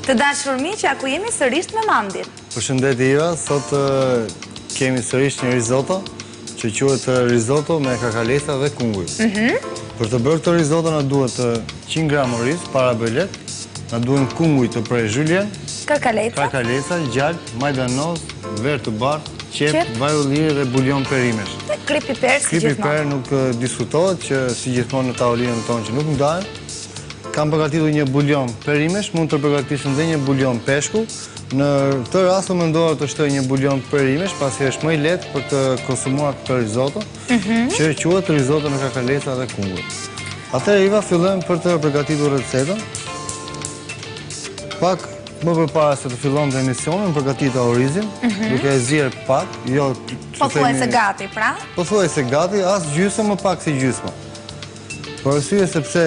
Të dashur miq, ku jemi sërish me Mandin. Përshëndetje Ira, sot kemi sërish një risotto që quhet risotto me kakalesa dhe kunguj. Për të bërë këtë risotto na duhet 100 gram oriz, parabelet, na duhen kunguj të prej zhyljen, kakalesa, gjalp, majdanoz, ver të bardhë, qep, vaj ulliri dhe bulion perimesh. Krip piper si gjithmonë. Krip piper nuk diskutohet që si gjithmonë në tavolinën tonë që nuk ndahen. Kam përgatitur një bulion perimesh, mund të përgatisim dhe një bulion peshku. Në këtë rast mendova të shtoj një bulion perimesh, pasi është më i lehtë për të konsumuar këtë risotto, që quhet risotto me kakalesa dhe kunguj. Atëherë Iva, fillojmë për të përgatitur recetën. Pak më përpara se të fillon të emisionin, përgatita orizin, duke e zier pak, jo pothuajse gati, pra? Pothuajse gati, as gjysmë, më pak si gjysma. Për arsye sepse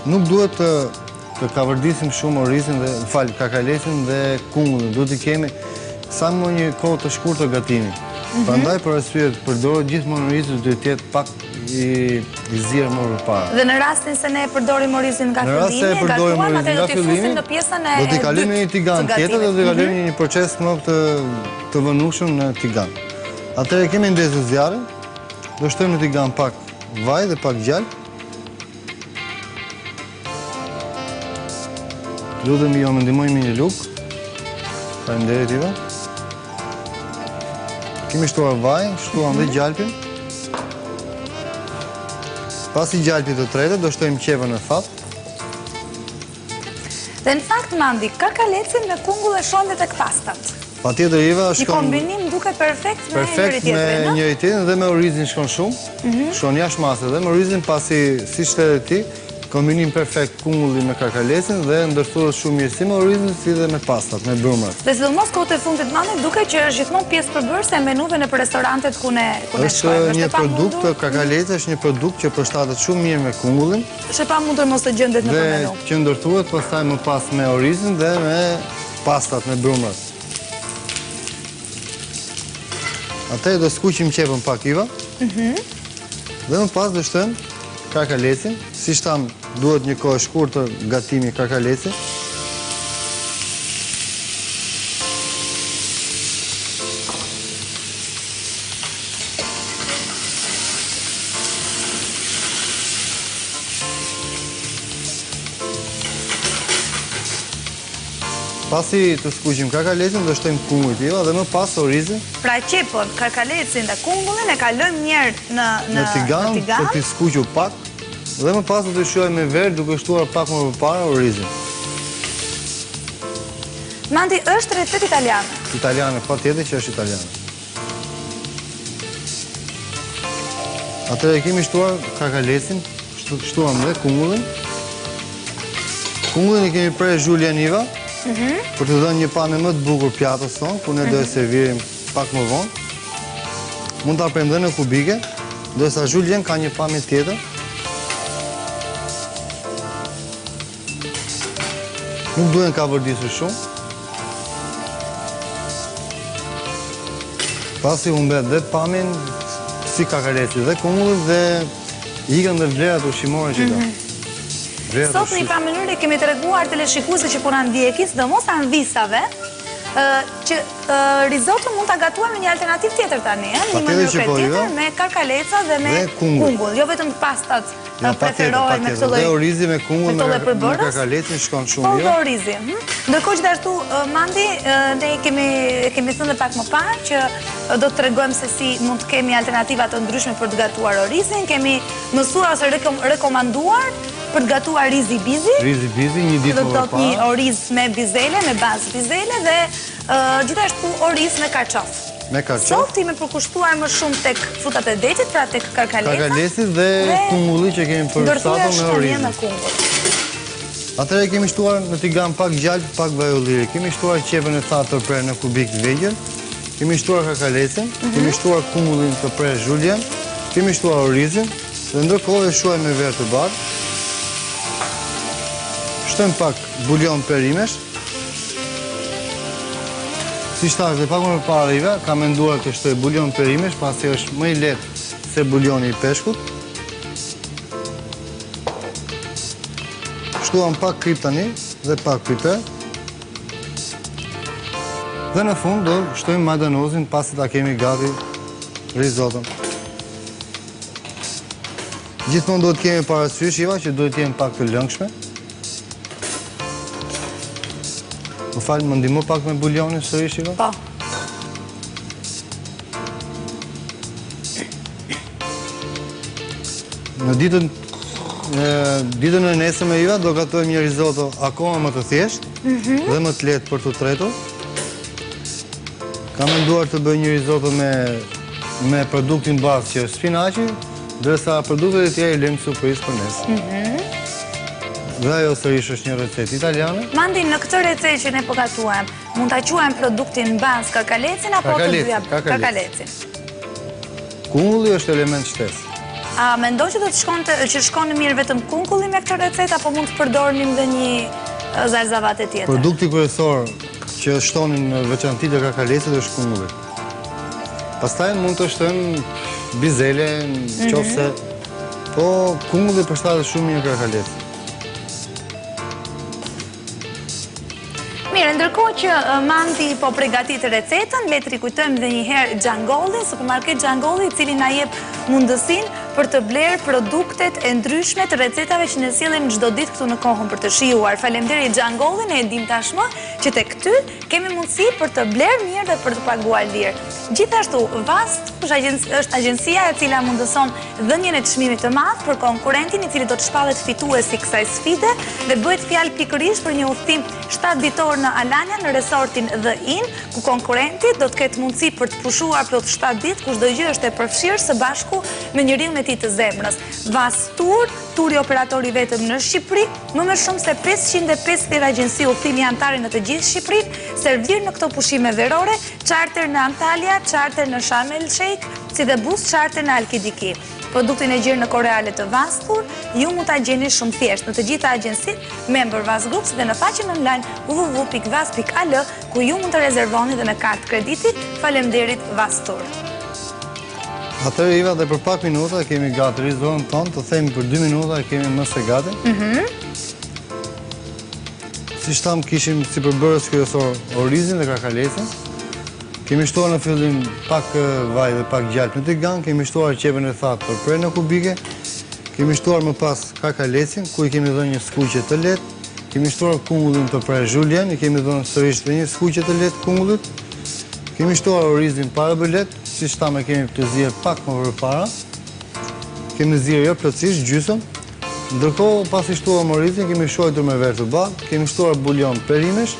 nuk duhet të kavërdisim shumë orizin dhe kakalesin dhe kungullin. Duhet të kemi sa më një kohë të shkurtër të gatimi. Prandaj për arsye të përdoret gjithmonë orizin duhet të jetë pak i zier më përpara. Dhe në rastin se ne përdorim orizin nga fillimi, gatuam, atë do t'i fusim në pjesën e do t'i kalojmë në një tigan tjetër dhe do t'i kalojmë në një proces më të vënushëm në tigan. Atëherë kemi ndezur zjarrin, do shtojmë në tigan pak vaj dhe pak gjalp. Lutem jo, më ndihmojmë një luk. Faleminderit Iva. Kemi shtuar vaj, shtuam dhe gjalpin. Pasi gjalpit të tretë, do shtojmë qepën në fat. Dhe në fakt, Mandi, kakalecin me kungull e shon dhe tek pastat. Patjetër Iva, një kombinim duket perfekt me njëri tjetrin, me njëri tjetrin dhe me orizin shkon shumë. Shkon jashtë mase dhe me orizin pasi si shtetet ti, kombinim perfekt kungulli me kakalesin dhe ndërthuret shumë mirë si me orizin si dhe me pastat, me brumrat. Dhe sidomos kohët e fundit Mandi, duke që është gjithmonë pjesë përbërëse e menuve në restorantet ku ne shkojmë. Është një produkt, kakalesa është një produkt që përshtatet shumë mirë me kungullin. Është e pamundur mos të gjendet në menu. Dhe që ndërthuret pastaj më pas me orizin dhe me pastat, me brumrat. Atëherë do skuqim qepën pak Iva. Dhe më pas do shtojmë kakalesin. Si shtam, duhet një kohë shkurtër gatimi kakalesit. Pasi të skuqim kakalesin, do shtojmë kungujt Iva dhe më pas orizin. Pra qepën, kakalesin dhe kungullin e kalojmë njerë në tigan, për t'i skuqur pak. Dhe më pas do të shuajmë me ver duke shtuar pak më përpara orizin. Mandi, është recetë italiane? Italiane, patjetër që është italiane. Atëherë kemi shtuar kakalesin, shtuam dhe kungullin. Kungullin e kemi prej zhuljen Iva, për të dhënë një pamje më të bukur pjatës tonë, ku ne do e servirim pak më vonë. Mund ta prem dhe në kubike, ndërsa zhuljen ka një pamje tjetër. Nuk duhen ka vërdisur shumë. Pasi humbet dhe pamin si kakalesi dhe kungullin dhe ikën dhe vlerat ushqimore që ka. Sot një pra mënyrë kemi të reguar të leshikuese që puna ndjekis, dhe mos anvisave, që risotto mund të gatuar me një alternativ tjetër tani, një mënyrë tjetër me kakaleca dhe me kungull. Jo vetëm pastat preferohet me këtë lloj. Dhe orizi me kungull me kakalesin shkon shumë mirë. Po dhe orizi. Ndërkohë që ashtu Mandi, ne kemi thënë pak më parë që do të tregojmë se si mund të kemi alternativa të ndryshme për të gatuar orizin. Kemi mësuar ose rekomanduar për të gatuar rizi bizi. Rizi bizi, një ditë më parë. Një oriz me bizele, me bazë bizele dhe gjithashtu oriz me karqof. Me karqof. Sot ime përkushtuar më shumë tek frutat e detit, pra tek kakalesit dhe kungulli që kemi përshtatur me orizin. Atëherë kemi shtuar në tigan pak gjalp, pak vaj ulliri. Kemi shtuar qepën e thatë të prerë në kubik të vegjël. Kemi shtuar kakalesin, kemi shtuar kungullin të prerë zhuljen, kemi shtuar orizin dhe ndërkohë e shuajmë me ver të bardhë. Shtojmë pak bulion perimesh. Si shtash dhe pak më përpara Iva, kam menduar të shtoj bulion perimesh, pasi është më i lehtë se bulioni i peshkut. Shtuam pak krip tani dhe pak piper. Dhe në fund do shtojmë madanozin pasi ta kemi gati risotton. Gjithmonë duhet kemi parasysh Iva që duhet jenë pak të lëngshme. Më falë, më ndihmo pak me buljonin sërish Iva? Po. Në ditën e nesërme Iva do gatojmë një risotto akoma më të thjeshtë dhe më të lehtë për të tretur. Kam menduar të bëj një risotto me produktin bazë që është spinaqi, ndërsa produktet e tjera i lëmë surprizë për nesër. Dhe ajo sërish është një recetë italiane. Mandi, në këtë recetë që ne po gatuam, mund ta quajmë produktin bazë kakalecin apo të dyja kakalecin? Kungulli është element shtesë. A mendoj që do të shkon mirë vetëm kungulli me këtë recetë apo mund të përdornim dhe një zarzavate tjetër? Produkti kryesor që shtonin në veçanti të kakalecit është kungulli. Pastaj mund të shtojmë bizele, nëse po kungulli përshtatet shumë mirë kakalecit. Mirë, ndërkohë që Mandi po përgatit recetën, le të rikujtojmë dhe një herë Xhangolli, supermarket Xhangolli, i cili na jep mundësinë për të blerë produktet e ndryshme të recetave që ne sjellim çdo ditë këtu në kohën për të shijuar. Faleminderit Xhangolli, ne e dim tashmë që tek ty kemi mundësi për të blerë mirë dhe për të paguar lirë. Gjithashtu, Vast është agjencia e cila mundëson dhënien e çmimit të madh për konkurentin i cili do të shpallet fituesi kësaj sfide dhe bëhet fjalë pikërisht për një udhtim 7 ditor në Alania në resortin The Inn, ku konkurenti do të ketë mundësi për të pushuar plot 7 ditë, ku çdo gjë është e përfshirë së bashku me njeriun e tij të zemrës. Vast Tour, turi operatori vetëm në Shqipëri, më shumë se 550 agjenci udhtimi anëtare në të gjithë Shqipërinë, servir në këto pushime verore, charter në Antalya, charter në Sharm el Sheikh, si dhe bus charter në Alkidiki. Produktin e gjerë në Koreale të Vast Tour, ju mund ta gjeni shumë thjesht në të gjitha agjencitë member Vast Group dhe në faqen online www.vast.al, ku ju mund të rezervoni dhe me kartë krediti. Faleminderit Vast Tour. Atëherë Iva, dhe për pak minuta kemi gati risotton tonë, të themi për 2 minuta kemi më së gati. Siç tham, kishim si përbërës kryesor orizin dhe kakalecin. Kemi shtuar në fillim pak vaj dhe pak gjalp në tigan, kemi shtuar qepën e thatë për prerë në kubike, kemi shtuar më pas kakalecin, ku i kemi dhënë një skuqje të lehtë, kemi shtuar kungullin të prerë julien, i kemi dhënë sërish dhe një skuqje të lehtë kungullit, kemi shtuar orizin para bëlet, siç thamë kemi të zier pak më përpara, kemi zier jo plotësisht gjysmë. Ndërkohë, pasi shtuam orizin, kemi shojtur me verë të bardhë, kemi shtuar bulion perimesh,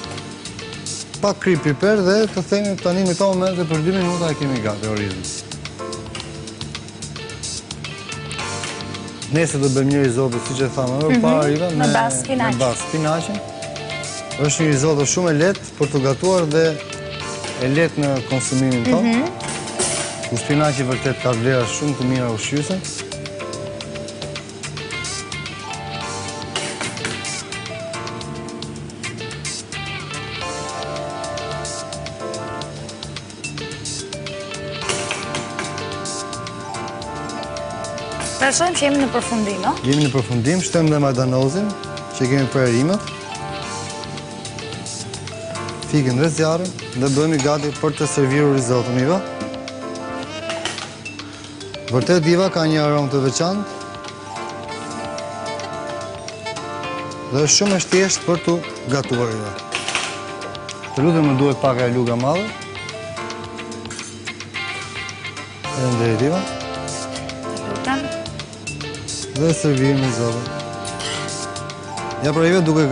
pak kri piper dhe të themi tani në këto momente për 2 minuta e kemi gati orizin. Nesër do bëjmë një risotto, siç e thamë më parë Iva, me bazë spinaqi. Është një risotto shumë e lehtë për të gatuar dhe e lehtë në konsumimin tonë. Ku spinaqi vërtet ka vlera shumë të mira ushqyese. Shojmë që jemi në përfundim, no? Jemi në përfundim, shtojmë dhe madanozin, që kemi prerimet. Fikën dhe zjarën dhe bëhemi gati për të serviru risotton Iva. Vërtet Iva ka një aromë të veçantë dhe është shumë e thjeshtë për të gatuar Iva. Të lutem më duhet pak e luga madhe. Faleminderit Iva. Dhe servirim risotton. Ja pra Iva, duke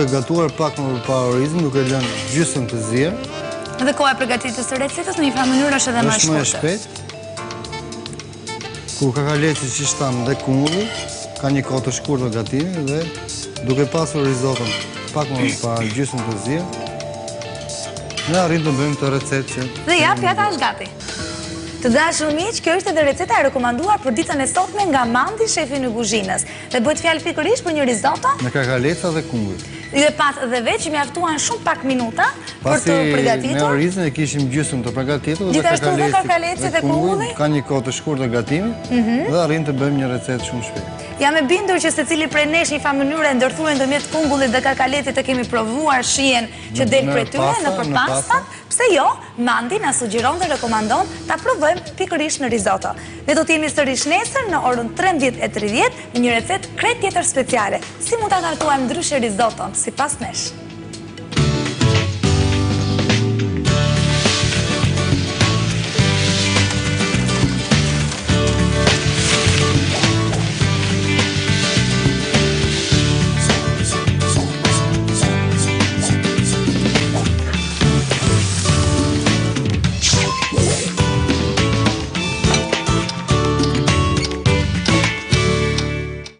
gatuar pak më përpara orizin, duke lënë gjysmë të zier. Dhe koha e përgatitjes së recetës në një farë mënyrë është edhe më e shkurtër. Është më e shpejtë. Ku kakaleci siç tham dhe kungulli ka një kohë të shkurtër gatimi dhe duke pasur risotton pak më përpara gjysmë të zier, ne arrim të bëjmë të recetë që... Dhe ja, pjata është gati. Të dashur miq, kjo është edhe receta e rekomanduar për ditën e sotme nga Mandi, shefi në kuzhinës. Dhe bëhet fjalë pikërisht për një risotto me kakaleca dhe kungull. Dhe pas dhe veç, mjaftuan shumë pak minuta për të përgatitur. Me orizën e kishim gjysmë të përgatitur. Gjithashtu dhe karkalecit e kungulli. Ka një kohë të shkurtë të gatimit dhe arrin të bëjmë një recetë shumë shpejt. Jam e bindur që secili prej nesh një farë mënyrë e ndërthurën ndërmjet kungullit dhe karkaletit të kemi provuar shijen që del prej tyre në pastat. Pse jo, Mandi na sugjeron dhe rekomandon ta provojmë pikërisht në risotto. Ne do të jemi sërish nesër në orën 13:30 në një recetë krejt tjetër speciale. Si mund ta gatuajmë ndryshe risotton sipas nesh?